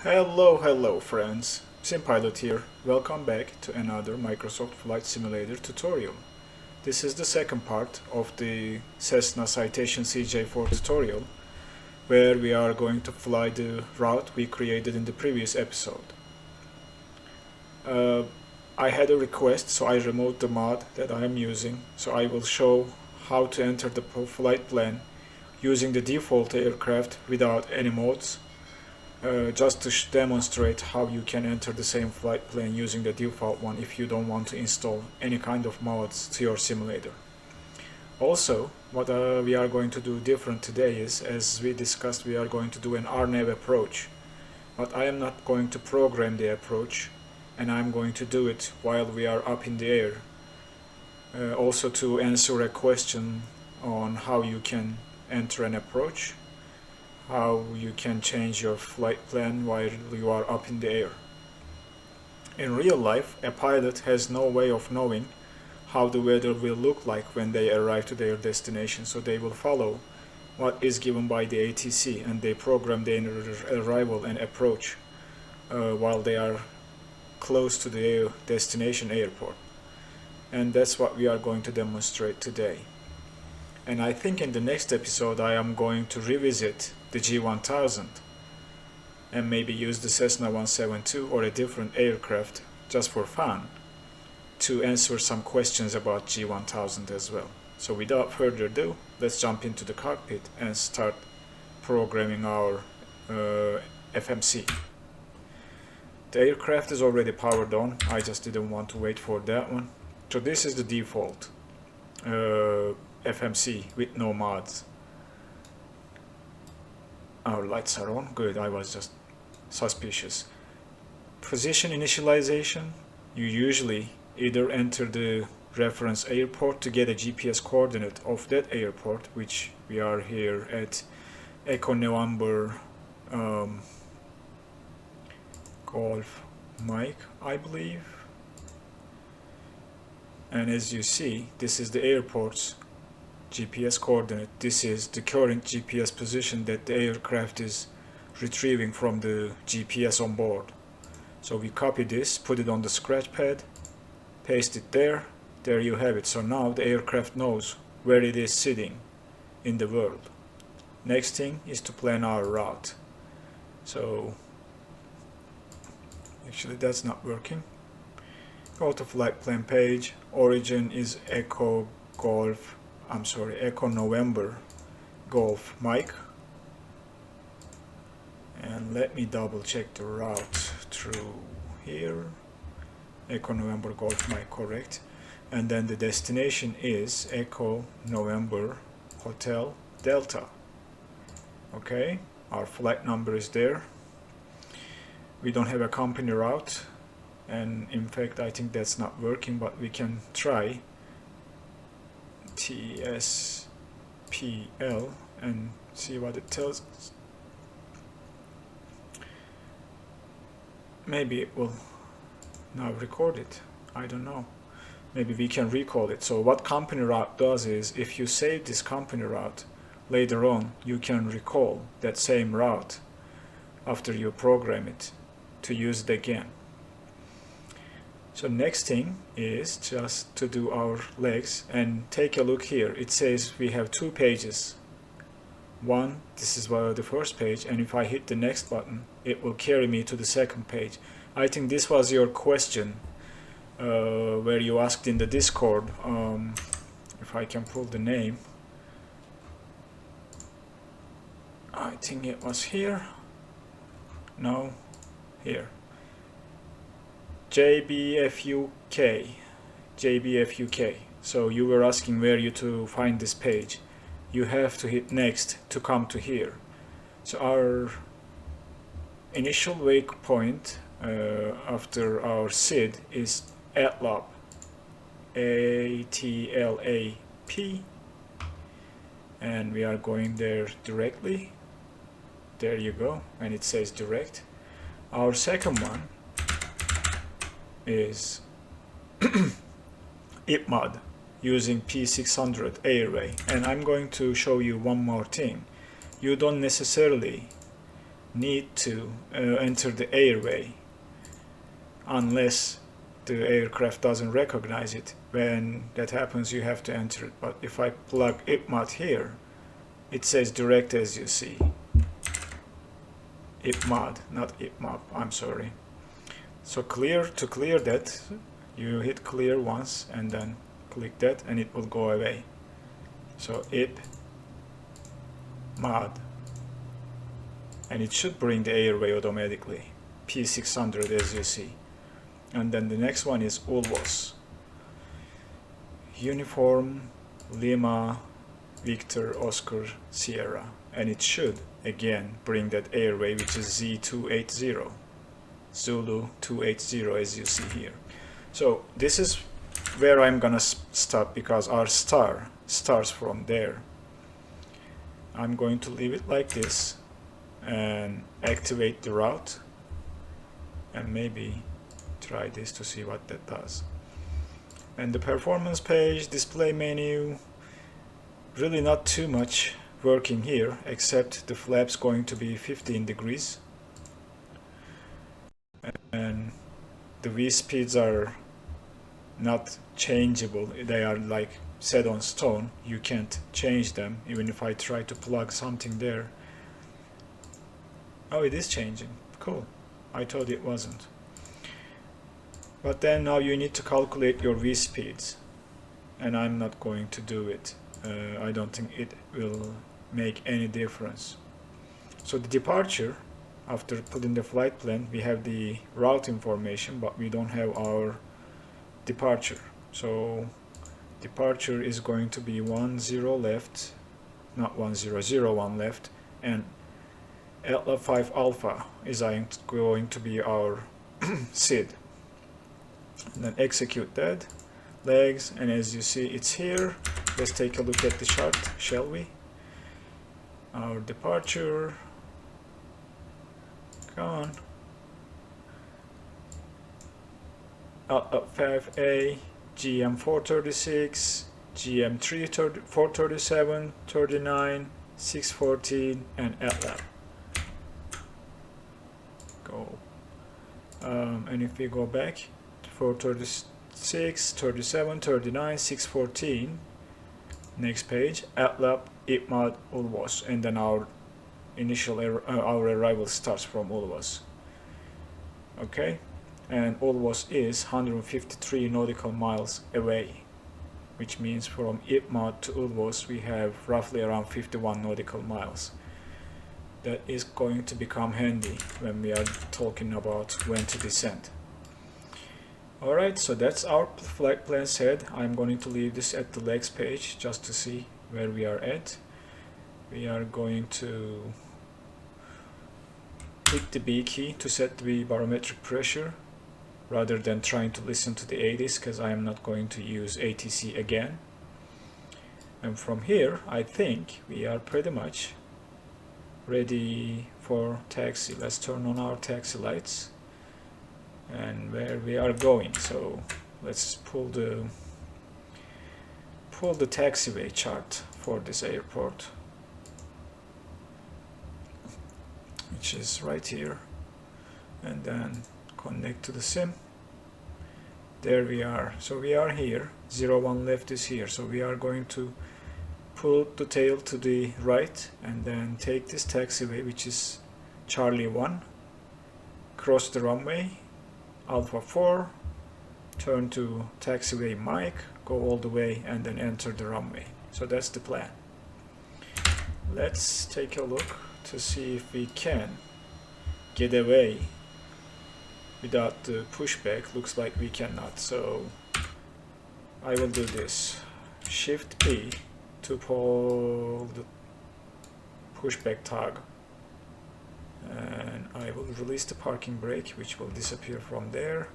Hello friends, SimPilot here. Welcome back to another Microsoft Flight Simulator tutorial. This is the second part of the Cessna Citation CJ4 tutorial, where we are going to fly the route we created in the previous episode. I had a request, so I removed the mod that I am using, so I will show how to enter the flight plan using the default aircraft without any mods. Just to demonstrate how you can enter the same flight plan using the default one if you don't want to install any kind of mods to your simulator. Also, what we are going to do different today is, as we discussed, we are going to do an RNAV approach. But I am not going to program the approach, and I'm going to do it while we are up in the air. Also to answer a question on how you can enter an approach, how you can change your flight plan while you are up in the air. In real life, a pilot has no way of knowing how the weather will look like when they arrive to their destination, so they will follow what is given by the ATC and they program their arrival and approach while they are close to the destination airport. And that's what we are going to demonstrate today. And I think in the next episode I am going to revisit the G1000 and maybe use the Cessna 172 or a different aircraft just for fun to answer some questions about G1000 as well. So without further ado, let's jump into the cockpit and start programming our FMC. The aircraft is already powered on, I just didn't want to wait for that one. So this is the default FMC with no mods. Our lights are on, good, I was just suspicious. Position initialization, you usually either enter the reference airport to get a GPS coordinate of that airport, which we are here at Echo November Golf Mike, I believe. And as you see, this is the airport's GPS coordinate. This is the current GPS position that the aircraft is retrieving from the GPS on board. So we copy this, put it on the scratch pad, paste it there. There you have it. So now the aircraft knows where it is sitting in the world. Next thing is to plan our route. So actually that's not working. Go to flight plan page. Origin is Echo November Golf Mike. And let me double check the route through here. Echo November Golf Mike, correct. And then the destination is Echo November Hotel Delta. Okay, our flight number is there. We don't have a company route, and in fact I think that's not working, but we can try TSPL and see what it tells us. Maybe it will now record it, I don't know. Maybe we can recall it. So what company route does is, if you save this company route, later on you can recall that same route after you program it to use it again. So next thing is just to do our legs, and take a look here. It says we have two pages. One, this is the first page, and if I hit the next button it will carry me to the second page. I think this was your question where you asked in the Discord, if I can pull the name. I think it was here. No, here. JBFUK. So you were asking where you to find this page. You have to hit next to come to here. So our initial waypoint after our SID is ATLAP, ATLAP, and we are going there directly. There you go, and it says direct. Our second one is IPMOD using P600 airway, and I'm going to show you one more thing. You don't necessarily need to enter the airway unless the aircraft doesn't recognize it. When that happens, you have to enter it. But if I plug IPMOD here, it says direct, as you see. IPMOD, not IPMOP, I'm sorry. So to clear that, you hit clear once and then click that and it will go away. So IPMOD, and it should bring the airway automatically. P600, as you see. And then the next one is ULWOS. Uniform Lima Victor Oscar Sierra, and it should again bring that airway, which is Z280, Zulu 280, as you see here. So this is where I'm gonna stop because our star starts from there. I'm going to leave it like this and activate the route and maybe try this to see what that does. And the performance page, display menu, really not too much working here, except the flaps going to be 15 degrees. And the V speeds are not changeable. They are like set on stone. You can't change them, even if I try to plug something there. Oh, it is changing. Cool. I thought it wasn't. But then now you need to calculate your V speeds, and I'm not going to do it. I don't think it will make any difference. So the departure, after putting the flight plan, we have the route information, but we don't have our departure. So departure is going to be 10 left, not 1001 left, and Atlas 5 Alpha is going to be our SID. And then execute that, legs, and as you see it's here. Let's take a look at the chart, shall we? Our departure, come on, Atlas 5A, GM 436, GM 437, 39, 614, and Atlas. Go. And if we go back, 436, 37, 39, 614, next page, ATLAB, IPMOD, ULWOS, and then our initial our arrival starts from ULWOS. Okay, and ULWOS is 153 nautical miles away, which means from IPMOD to ULWOS we have roughly around 51 nautical miles. That is going to become handy when we are talking about when to descend. Alright, so that's our flight plan set. I'm going to leave this at the legs page just to see where we are at. We are going to hit the B key to set the barometric pressure rather than trying to listen to the ATIS, because I am not going to use ATC again. And from here, I think we are pretty much ready for taxi. Let's turn on our taxi lights and where we are going. So let's pull the taxiway chart for this airport, which is right here, and then connect to the sim. There we are. So we are here, 01 left is here, so we are going to pull the tail to the right and then take this taxiway, which is Charlie 1, cross the runway, Alpha 4, turn to taxiway Mike, go all the way and then enter the runway. So that's the plan. Let's take a look to see if we can get away without the pushback. Looks like we cannot, so I will do this. Shift P to pull the pushback tog, and I will release the parking brake, which will disappear from there.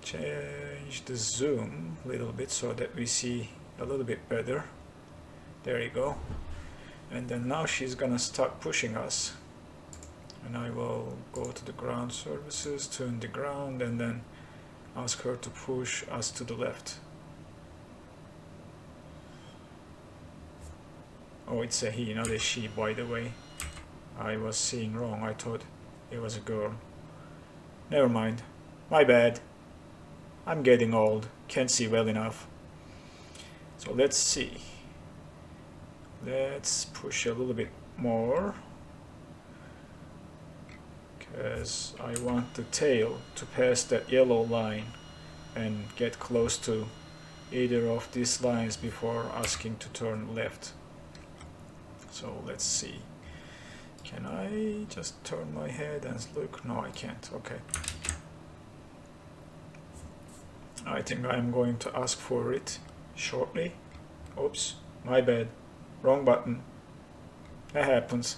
Change the zoom a little bit so that we see a little bit better. There you go. And then now she's gonna start pushing us, and I will go to the ground services, turn the ground, and then ask her to push us to the left. Oh, it's a he, not a she, by the way. I was seeing wrong. I thought it was a girl. Never mind. My bad. I'm getting old. Can't see well enough. So let's see. Let's push a little bit more, because I want the tail to pass that yellow line and get close to either of these lines before asking to turn left. So let's see. Can I just turn my head and look? No, I can't. Okay. I think I'm going to ask for it shortly. Oops, my bad. Wrong button. That happens.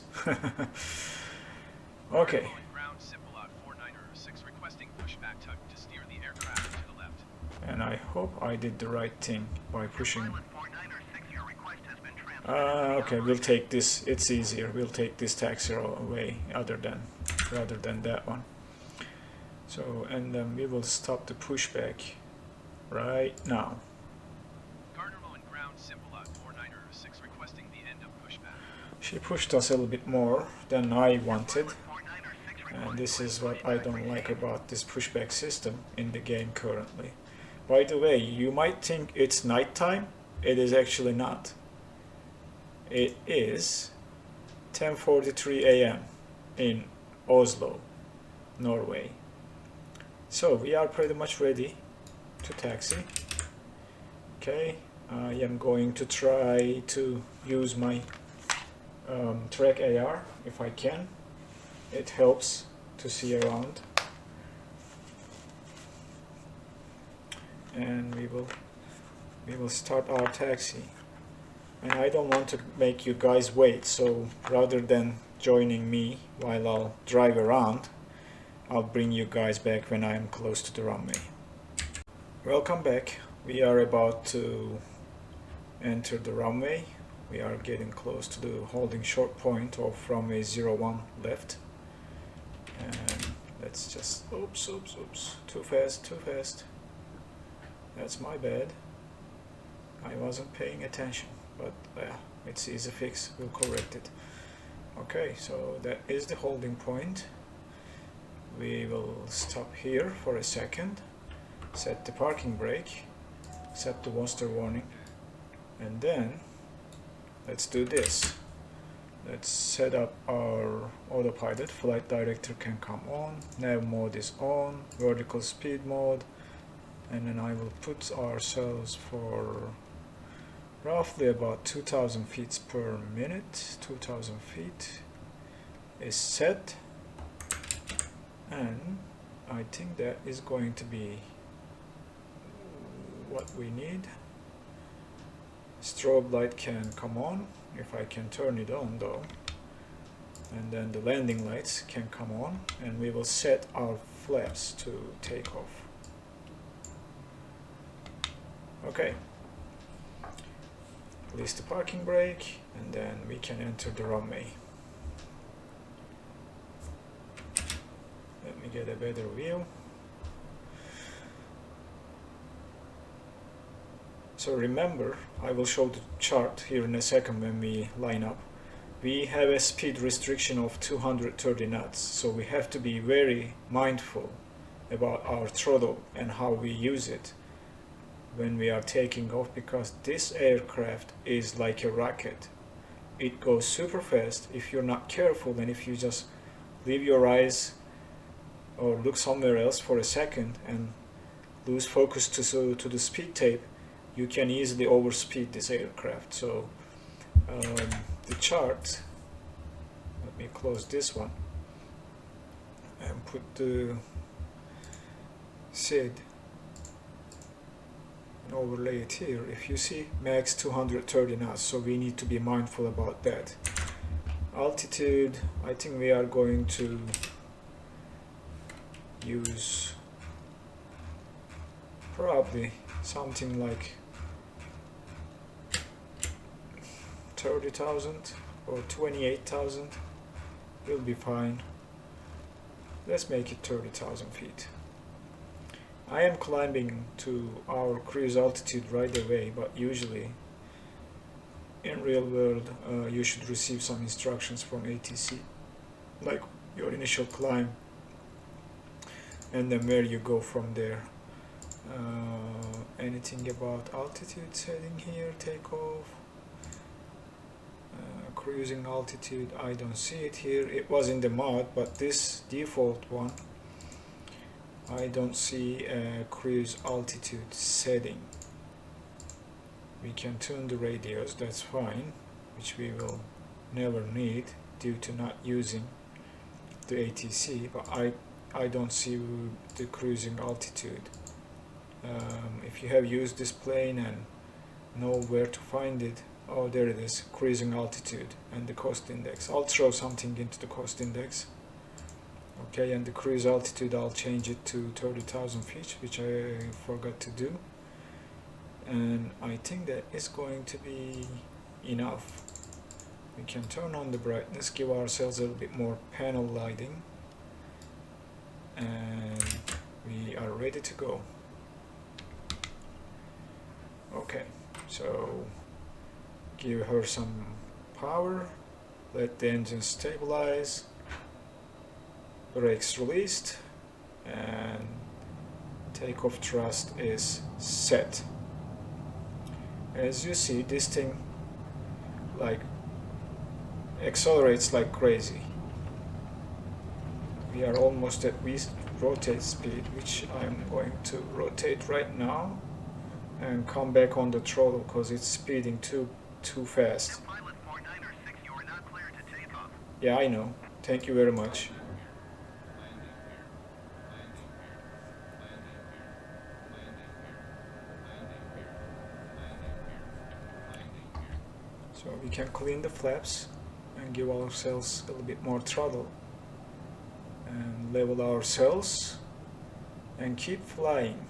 Okay. And I hope I did the right thing by pushing. Okay, we'll take this. It's easier. We'll take this taxi away rather than that one. So, and then we will stop the pushback right now. She pushed us a little bit more than I wanted, and this is what I don't like about this pushback system in the game currently. By the way, you might think it's nighttime. It is actually not. It is 10:43 a.m. in Oslo, Norway. So we are pretty much ready to taxi. Okay, I am going to try to use my track AR if I can. It helps to see around. And we will start our taxi. And I don't want to make you guys wait, so rather than joining me while I'll drive around, I'll bring you guys back when I am close to the runway. Welcome back. We are about to enter the runway. We are getting close to the holding short point of runway 01 left. And let's just, oops, too fast. That's my bad. I wasn't paying attention, but it's easy fix. We'll correct it. Okay, so that is the holding point. We will stop here for a second, set the parking brake, set the monster warning, and then let's do this. Let's set up our autopilot. Flight director can come on, nav mode is on, vertical speed mode, and then I will put ourselves for roughly about 2000 feet per minute. 2000 feet is set, and I think that is going to be what we need. Strobe light can come on if I can turn it on though, and then the landing lights can come on, and we will set our flaps to take off. Okay, release the parking brake, and then we can enter the runway. Let me get a better view. So remember, I will show the chart here in a second when we line up. We have a speed restriction of 230 knots, so we have to be very mindful about our throttle and how we use it when we are taking off, because this aircraft is like a rocket. It goes super fast if you're not careful, and if you just leave your eyes or look somewhere else for a second and lose focus to the speed tape, you can easily overspeed this aircraft. So the chart, let me close this one and put the SID and overlay it here. If you see max 230 knots, so we need to be mindful about that. Altitude, I think we are going to use probably something like 30,000 or 28,000 will be fine. Let's make it 30,000 feet. I am climbing to our cruise altitude right away, but usually in real world you should receive some instructions from ATC like your initial climb, and then where you go from there. Anything about altitude setting here? Takeoff, cruising altitude, I don't see it here. It was in the mod, but this default one, I don't see a cruise altitude setting. We can tune the radios, that's fine, which we will never need due to not using the ATC, but I don't see the cruising altitude. If you have used this plane and know where to find it, oh, there it is, cruising altitude and the cost index. I'll throw something into the cost index. Okay, and the cruise altitude, I'll change it to 30,000 feet, which I forgot to do. And I think that is going to be enough. We can turn on the brightness, give ourselves a little bit more panel lighting, and we are ready to go. Okay, so give her some power, let the engine stabilize, brakes released, and takeoff thrust is set. As you see, this thing like accelerates like crazy. We are almost at rotate speed, which I'm going to rotate right now and come back on the throttle because it's speeding too fast. Yeah, I know. Thank you very much. So we can clean the flaps and give ourselves a little bit more throttle and level ourselves and keep flying.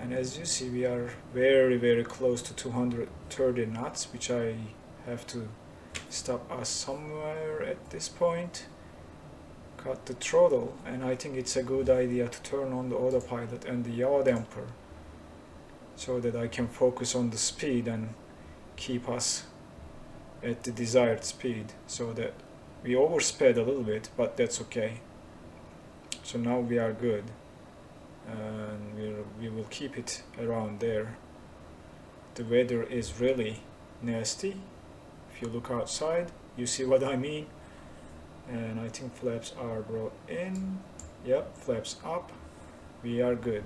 And as you see, we are very close to 230 knots, which I have to stop us somewhere at this point, cut the throttle, and I think it's a good idea to turn on the autopilot and the yaw damper so that I can focus on the speed and keep us at the desired speed, so that we oversped a little bit, but that's okay. So now we are good, and we will keep it around there. The weather is really nasty. If you look outside, you see what I mean. And I think flaps are brought in. Yep, flaps up. We are good.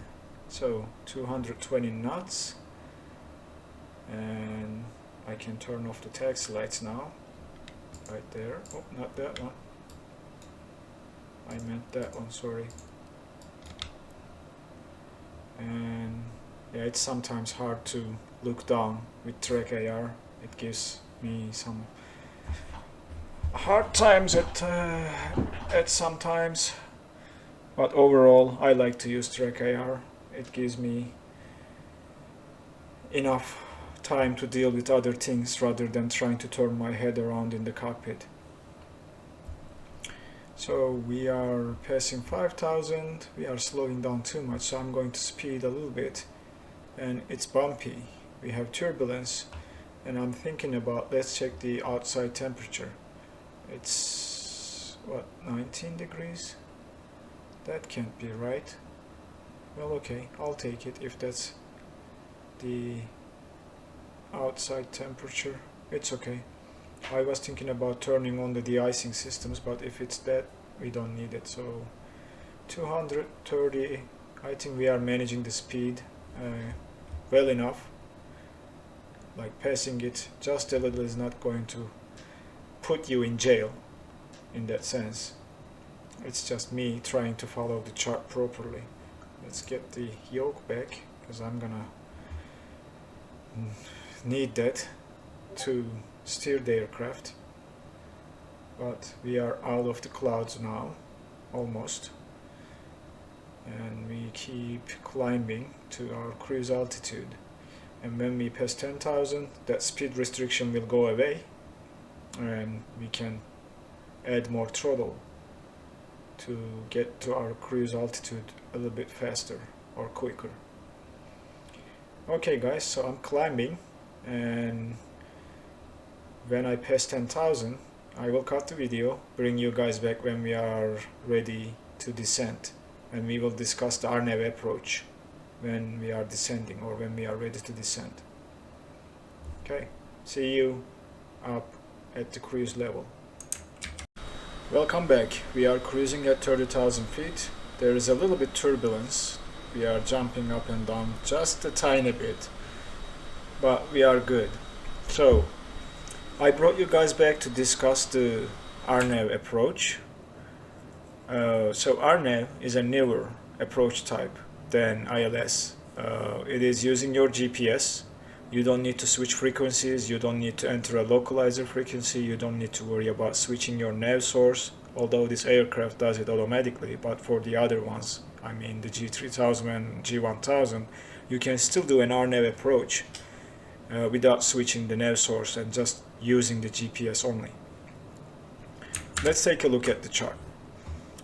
So 220 knots, and I can turn off the taxi lights now. Right there. Oh, not that one. I meant that one, sorry. And yeah, it's sometimes hard to look down with track AR. It gives me some hard times at sometimes, but overall I like to use track AR. It gives me enough time to deal with other things rather than trying to turn my head around in the cockpit. So we are passing 5,000, we are slowing down too much, so I'm going to speed a little bit, and it's bumpy, we have turbulence, and I'm thinking about, let's check the outside temperature. It's what, 19 degrees? That can't be right. Well, okay, I'll take it if that's the outside temperature. It's okay. I was thinking about turning on the de-icing systems, but if it's that, we don't need it. So 230, I think we are managing the speed well enough. Like passing it just a little is not going to put you in jail in that sense. It's just me trying to follow the chart properly. Let's get the yoke back, because I'm gonna need that to steer the aircraft. But we are out of the clouds now, almost, and we keep climbing to our cruise altitude, and when we pass 10,000, that speed restriction will go away and we can add more throttle to get to our cruise altitude a little bit faster or quicker. Okay guys, so I'm climbing, and when I pass 10,000, I will cut the video, bring you guys back when we are ready to descend, and we will discuss the RNAV approach when we are descending or when we are ready to descend. Okay, see you up at the cruise level. Welcome back. We are cruising at 30,000 feet. There is a little bit turbulence. We are jumping up and down just a tiny bit, but we are good. So I brought you guys back to discuss the RNAV approach. So RNAV is a newer approach type than ILS. It is using your GPS. You don't need to switch frequencies, you don't need to enter a localizer frequency, you don't need to worry about switching your nav source, although this aircraft does it automatically. But for the other ones, I mean the G3000 and G1000, you can still do an RNAV approach without switching the nav source and just using the GPS only. Let's take a look at the chart.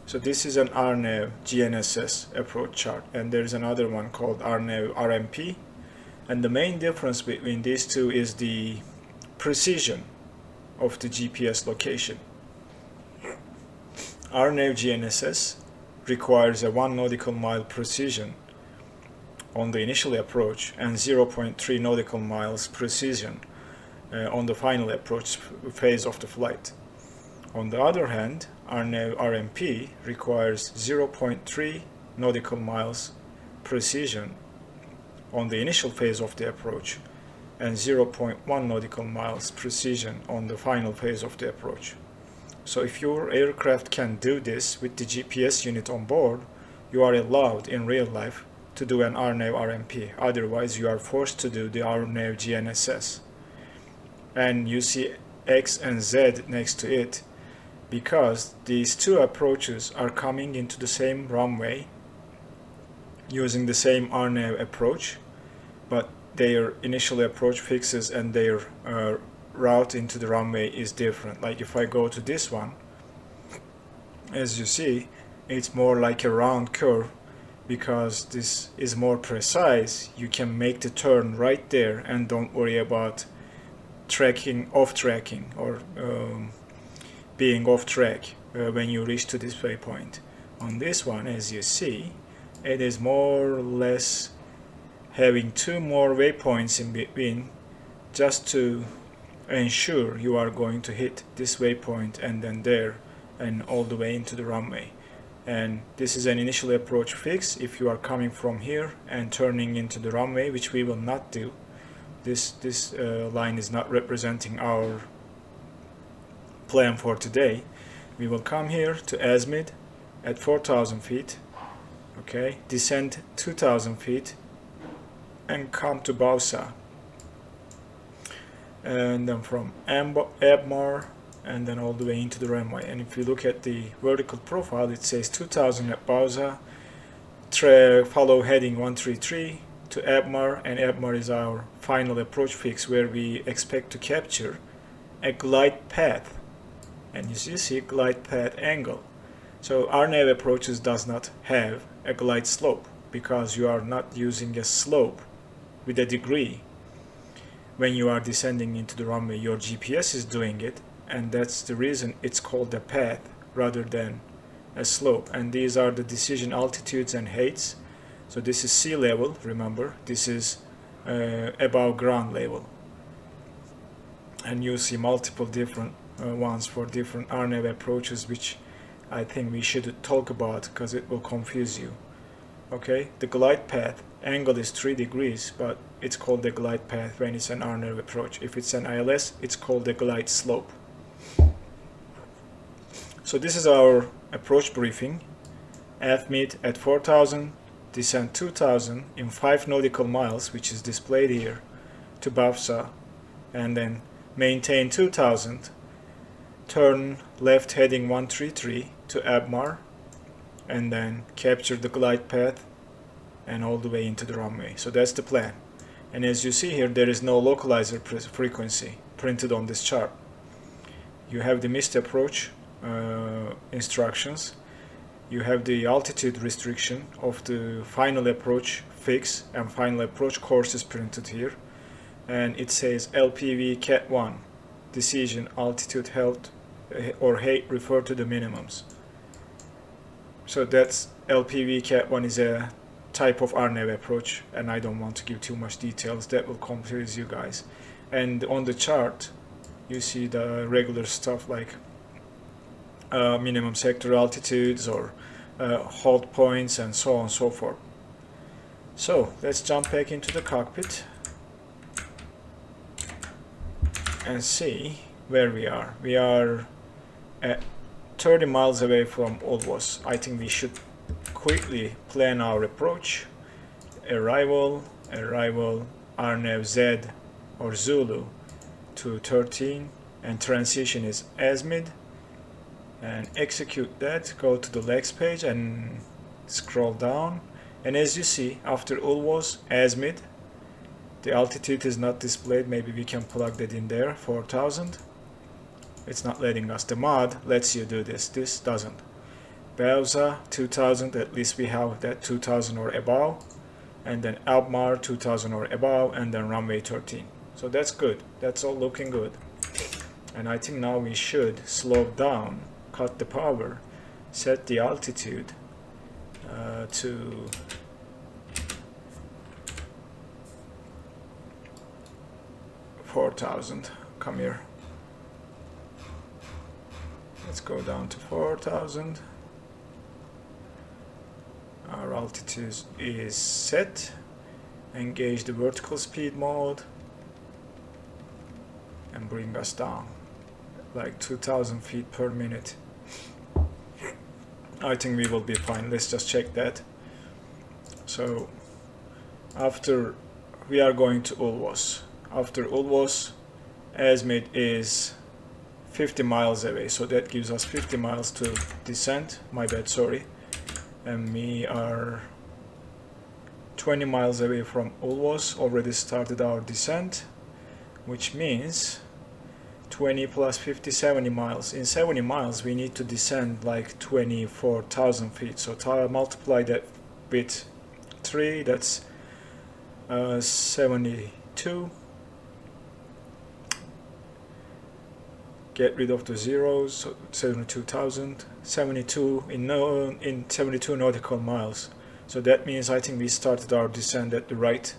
So this is an RNAV GNSS approach chart, and there is another one called RNAV RMP. And the main difference between these two is the precision of the GPS location. RNAV GNSS requires a 1 nautical mile precision on the initial approach and 0.3 nautical miles precision on the final approach phase of the flight. On the other hand, RNAV RMP requires 0.3 nautical miles precision on the initial phase of the approach and 0.1 nautical miles precision on the final phase of the approach. So if your aircraft can do this with the GPS unit on board, you are allowed in real life to do an RNAV RMP. Otherwise, you are forced to do the RNAV GNSS. And you see X and Z next to it because these two approaches are coming into the same runway using the same RNAV approach, but their initial approach fixes and their route into the runway is different. Like if I go to this one, as you see, it's more like a round curve because this is more precise. You can make the turn right there and don't worry about off tracking or being off track when you reach to this waypoint. On this one, as you see, it is more or less having two more waypoints in between just to ensure you are going to hit this waypoint and then there and all the way into the runway. And this is an initial approach fix if you are coming from here and turning into the runway, which we will not do. This line is not representing our plan for today. We will come here to azimuth at 4,000 feet, okay, descend 2,000 feet and come to Bausa, and then from Abmar and then all the way into the runway. And if you look at the vertical profile, it says 2000 at Bausa, follow heading 133 to Abmar, and Abmar is our final approach fix where we expect to capture a glide path. And as you see, glide path angle. So RNAV approaches does not have a glide slope because you are not using a slope with a degree. When you are descending into the runway, your GPS is doing it, and that's the reason it's called a path rather than a slope. And these are the decision altitudes and heights. So this is sea level, remember, this is above ground level. And you see multiple different ones for different RNAV approaches, which I think we should talk about because it will confuse you. Okay, the glide path angle is 3 degrees, but it's called the glide path when it's an RNAV approach. If it's an ILS, it's called the glide slope. So this is our approach briefing. Azimuth at 4,000, descend 2,000 in 5 nautical miles, which is displayed here, to Bafsa, and then maintain 2,000, turn left heading 133 to Abmar, and then capture the glide path and all the way into the runway. So that's the plan. And as you see here, there is no localizer frequency printed on this chart. You have the missed approach instructions. You have the altitude restriction of the final approach fix and final approach courses printed here. And it says LPV Cat 1, decision altitude held or height refer to the minimums. So that's LPV Cat 1 is a type of RNAV approach, and I don't want to give too much details, that will confuse you guys. And on the chart you see the regular stuff like minimum sector altitudes or hold points and so on and so forth. So let's jump back into the cockpit and see where we are. We are at 30 miles away from Olvos. I think we should quickly plan our approach. Arrival, RNAV Z or Zulu to 13, and transition is ASMID, and execute that. Go to the legs page and scroll down, and as you see, after Olvos, ASMID, the altitude is not displayed. Maybe we can plug that in there, 4000. It's not letting us. The mod lets you do this. This doesn't. Bauza 2000, at least we have that 2000 or above, and then Alpmar 2000 or above, and then runway 13. So that's good. That's all looking good. And I think now we should slow down, cut the power, set the altitude to 4000. Come here. Let's go down to 4000. Our altitude is set. Engage the vertical speed mode and bring us down like 2000 feet per minute. I think we will be fine. Let's just check that. So after we are going to Olvos. After Olvos, ASMID is 50 miles away, so that gives us 50 miles to descend. My bad, sorry. And we are 20 miles away from Olvos. Already started our descent, which means 20 plus 50, 70 miles. In 70 miles we need to descend like 24,000 feet. So multiply that with 3, that's 72. Get rid of the zeros, so 72,000, 72 in 72 nautical miles. So that means I think we started our descent at the right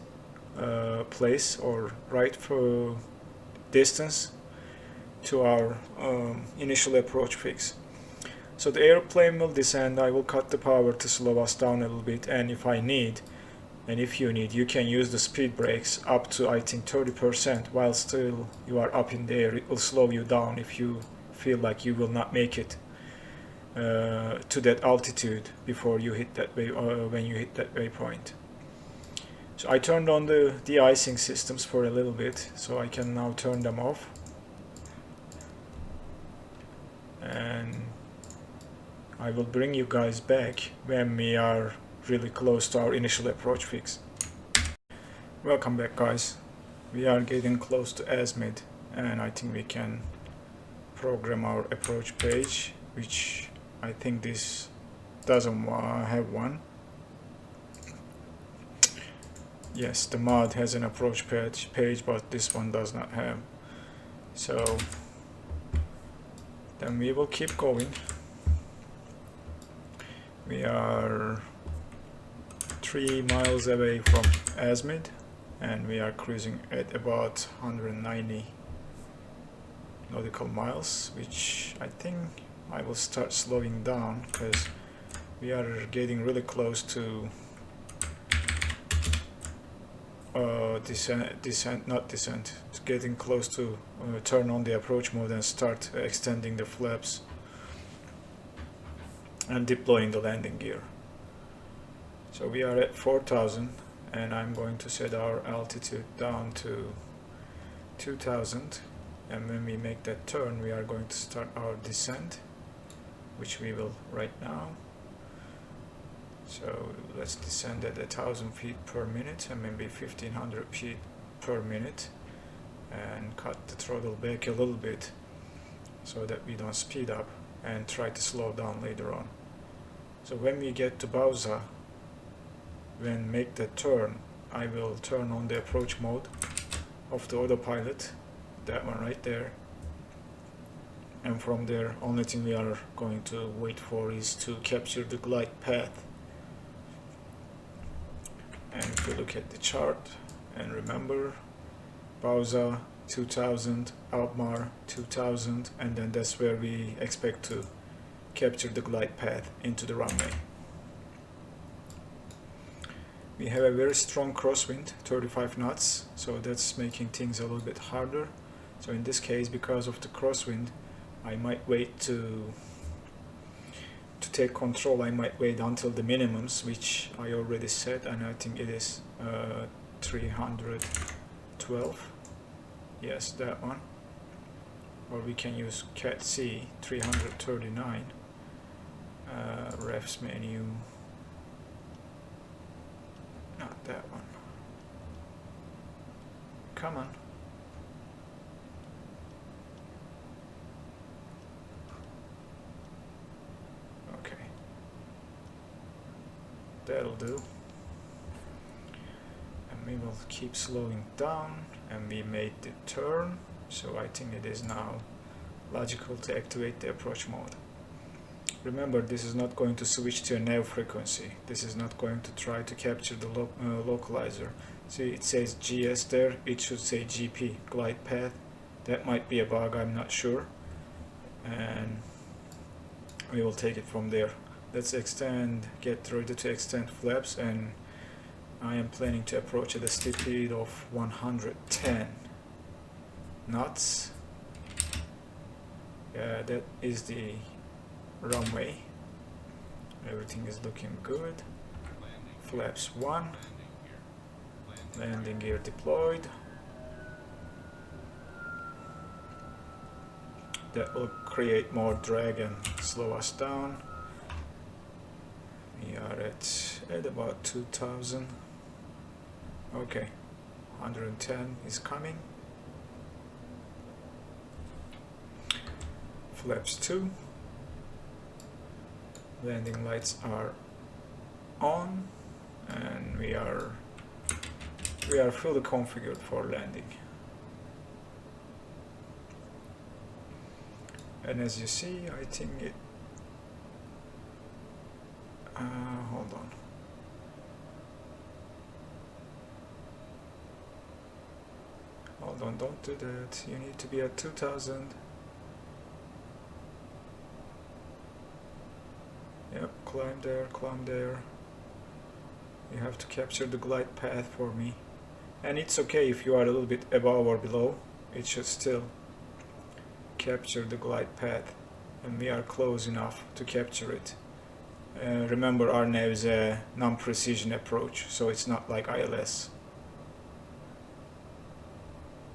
place, or right for distance to our initial approach fix. So the airplane will descend. I will cut the power to slow us down a little bit, and if I need, and if you need, you can use the speed brakes up to I think 30%. While still you are up in the air, it will slow you down if you feel like you will not make it to that altitude before you hit that way, when you hit that waypoint. So I turned on the de-icing systems for a little bit, so I can now turn them off. And I will bring you guys back when we are really close to our initial approach fix. Welcome back, guys. We are getting close to ASMID, and I think we can program our approach page, which I think this doesn't have one. Yes, the mod has an approach page, but this one does not have. So then we will keep going. We are 3 miles away from ASMID, and we are cruising at about 190 nautical miles, which I think I will start slowing down because we are getting really close to it's getting close to turn on the approach mode and start extending the flaps and deploying the landing gear. So we are at 4000, and I'm going to set our altitude down to 2000, and when we make that turn we are going to start our descent, which we will right now. So let's descend at 1000 feet per minute and maybe 1500 feet per minute, and cut the throttle back a little bit so that we don't speed up and try to slow down later on. So when we get to Bauza, when make the turn, I will turn on the approach mode of the autopilot, that one right there, and from there only thing we are going to wait for is to capture the glide path. And if we look at the chart and remember, Bauza 2000, Alpmar 2000, and then that's where we expect to capture the glide path into the runway. We have a very strong crosswind, 35 knots, so that's making things a little bit harder. So in this case, because of the crosswind, I might wait to take control. I might wait until the minimums, which I already set, and I think it is 312. Yes, that one. Or we can use cat C 339. Refs menu. Not that one. Come on. Okay. That'll do. And we will keep slowing down, and we made the turn, so I think it is now logical to activate the approach mode. Remember, this is not going to switch to a nav frequency. This is not going to try to capture the localizer. See, it says GS there, it should say GP, glide path. That might be a bug, I'm not sure. And we will take it from there. Let's get ready to extend flaps, and I am planning to approach at a speed of 110 knots. Yeah, that is the runway. Everything is looking good. Flaps 1. Landing gear deployed. That will create more drag and slow us down. We are at about 2000. Okay, 110 is coming. Flaps 2. Landing lights are on, and we are fully configured for landing. And as you see, I think it hold on. Hold on, don't do that. You need to be at 2000. Yep, climb there, climb there. You have to capture the glide path for me. And it's okay if you are a little bit above or below. It should still capture the glide path. And we are close enough to capture it. Remember, RNAV is a non-precision approach, so it's not like ILS.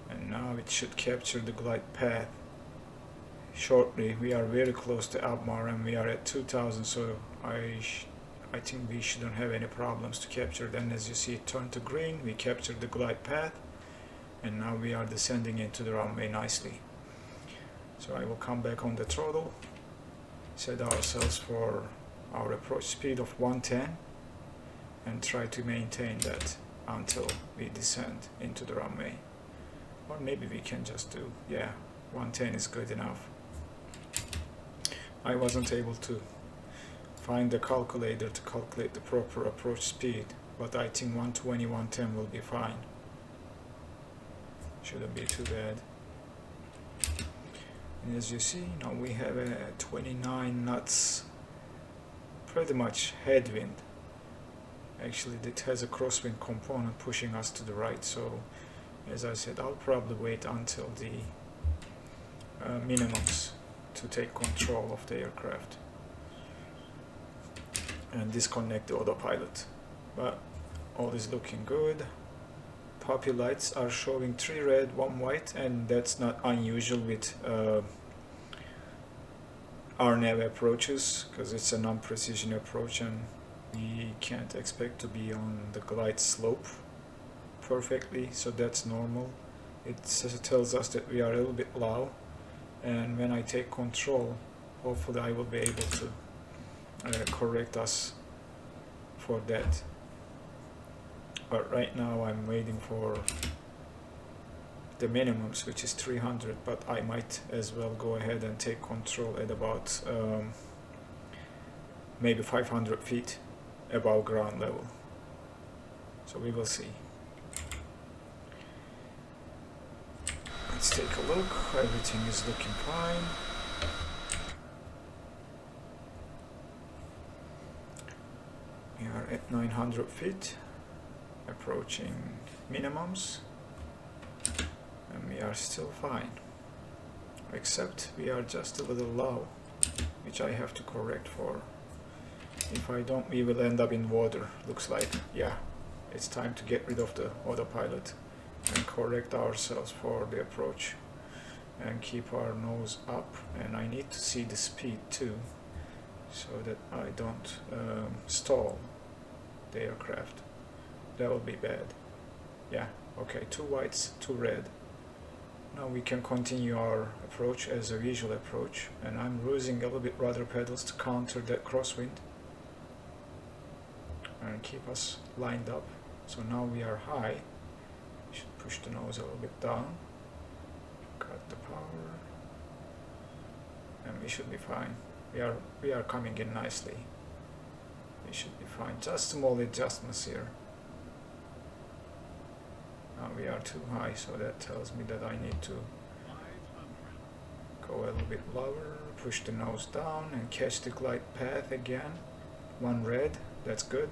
And now it should capture the glide path. Shortly, we are very close to Alpmar, and we are at 2000, so I think we shouldn't have any problems to capture. Then as you see, it turned to green, we captured the glide path, and now we are descending into the runway nicely. So I will come back on the throttle, set ourselves for our approach speed of 110, and try to maintain that until we descend into the runway. Or maybe we can just do, yeah, 110 is good enough. I wasn't able to find the calculator to calculate the proper approach speed, but I think 120, 110 will be fine. Shouldn't be too bad. And as you see, now we have a 29 knots, pretty much headwind. Actually, it has a crosswind component pushing us to the right, so as I said, I'll probably wait until the minimums to take control of the aircraft and disconnect the autopilot. But all is looking good. Puppy lights are showing 3 red, 1 white, and that's not unusual with RNAV approaches, because it's a non-precision approach and we can't expect to be on the glide slope perfectly, so that's normal. It tells us that we are a little bit low, and when I take control, hopefully I will be able to correct us for that. But right now I'm waiting for the minimums, which is 300, but I might as well go ahead and take control at about maybe 500 feet above ground level. So we will see. Let's take a look. Everything is looking fine. We are at 900 feet, approaching minimums, and we are still fine, except we are just a little low, which I have to correct for. If I don't, we will end up in water. Looks like, yeah, it's time to get rid of the autopilot and correct ourselves for the approach and keep our nose up. And I need to see the speed too, so that I don't stall the aircraft. That will be bad. Yeah, okay, 2 whites, 2 red. Now we can continue our approach as a visual approach, and I'm using a little bit rudder pedals to counter that crosswind and keep us lined up. So now we are high. We should push the nose a little bit down, cut the power, and we should be fine. We are coming in nicely. We should be fine. Just small adjustments here. Now we are too high, so that tells me that I need to go a little bit lower, push the nose down and catch the glide path again. 1 red, that's good.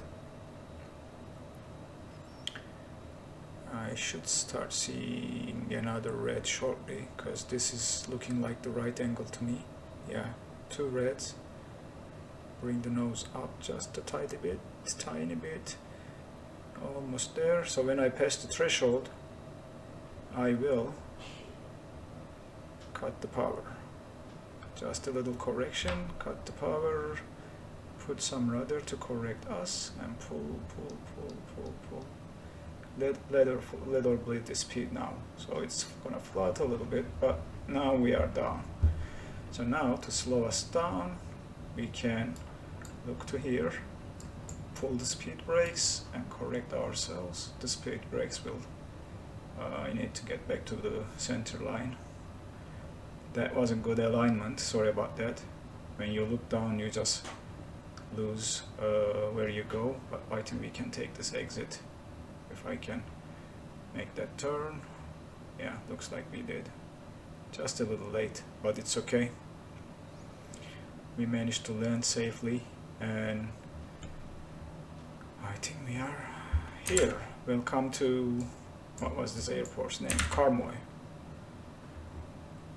I should start seeing another red shortly, because this is looking like the right angle to me. Yeah, 2 reds. Bring the nose up just a tiny bit. Almost there. So when I pass the threshold, I will cut the power. Just a little correction, cut the power, put some rudder to correct us, and pull. Let her bleed the speed now. So it's gonna float a little bit, but now we are down. So now to slow us down, we can look to here, pull the speed brakes and correct ourselves. The speed brakes will, I need to get back to the center line. That wasn't good alignment, sorry about that. When you look down, you just lose where you go, but I think we can take this exit. If I can make that turn. Yeah, looks like we did. Just a little late, but it's okay. We managed to land safely, and I think we are here. Welcome to, what was this airport's name? Karmoy.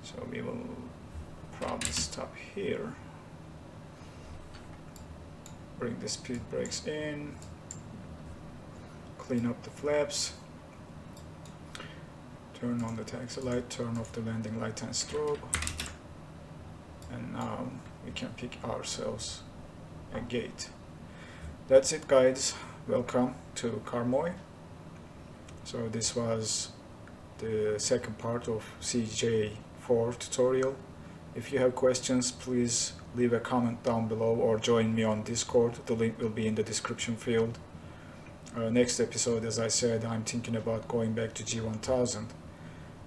So we will probably stop here. Bring the speed brakes in. Clean up the flaps. Turn on the taxi light, turn off the landing light and strobe. And now we can pick ourselves a gate. That's it, guys. Welcome to Karmoy. So this was the second part of CJ4 tutorial. If you have questions, please leave a comment down below or join me on Discord. The link will be in the description field. Next episode, as I said, I'm thinking about going back to G1000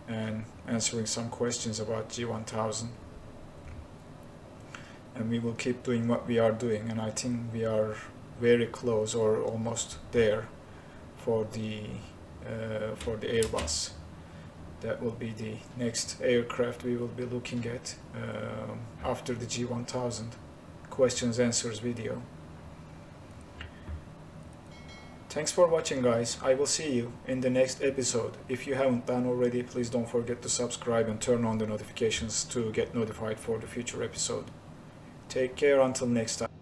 and answering some questions about G1000. And we will keep doing what we are doing, and I think we are very close or almost there for the Airbus. That will be the next aircraft we will be looking at after the G1000 questions answers video. Thanks for watching, guys. I will see you in the next episode. If you haven't done already, please don't forget to subscribe and turn on the notifications to get notified for the future episode. Take care until next time.